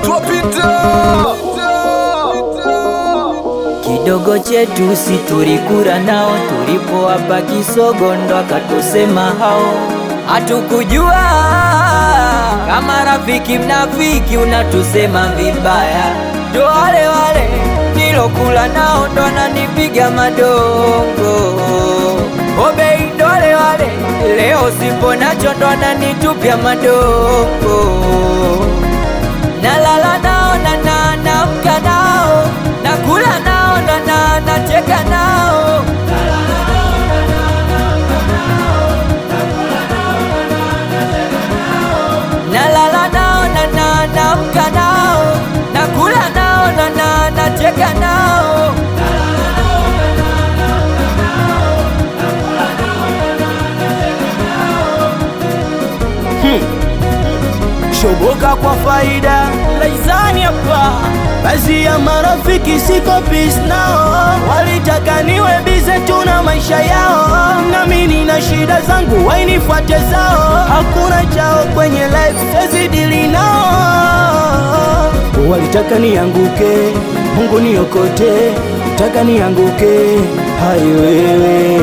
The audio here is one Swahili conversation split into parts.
watoto wapita. Kidogo chetu si tulikula nao, tulipo hapa Kisogo ndo akatusema hao. Hatukujua kama rafiki mnafiki unatusema vibaya. Ndo wale wale nilokula nao ndo ananipiga madongo. Obei ndo wale wale leo sipo nacho ndo ananitupia madongo. Nalala nao na naamka nao, nakula nao na nacheka nao. Nalala nao na naamka nao, nakula nao na nacheka nao. Shoboka kwa faida laizani hapa. Bazi ya marafiki siko peace nao, walitaka niwe bize tu na maisha yao, na mimi na shida zangu wainifuate zao. Hakuna chao kwenye life sezidili nao. Walitaka nianguke, Mungu niokote. Taka nianguke, hai wewe.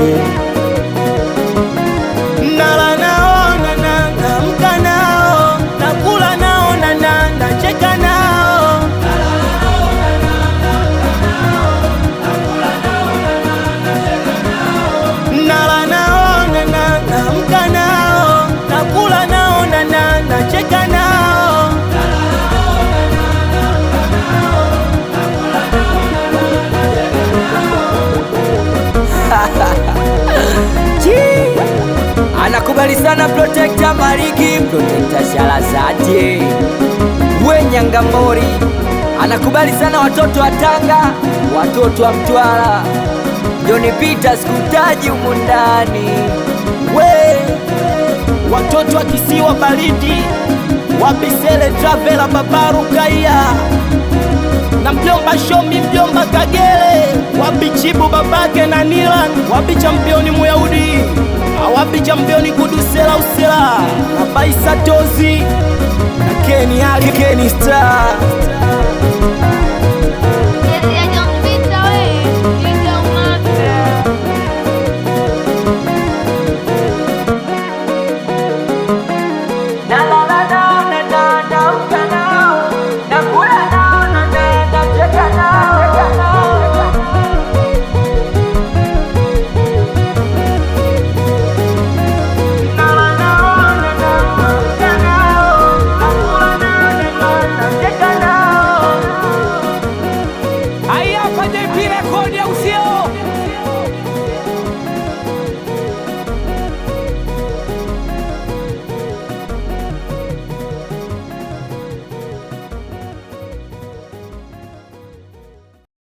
Nala nao na naamka nao, nakula nao na nacheka nao. Nala nao na naamka nao, nakula nao na nacheka nao. Anakubali sana Protector Mariki, Protector Shalazati, Wenyangamori. Anakubali sana watoto wa Tanga, watoto wa Mtwara, Johnny Peter sikutaji humu ndani. We watoto wa kisiwa baridi, Wabisele Travela, Babaru Kaya na mjomba Shomi, mjomba Kagere, Wabichibu babake na Nilan, Wabichampioni Muyahudi, Wabichampioni Kudusela Usela, Abaisa Tozi na Kenny Ali, Kenny Star.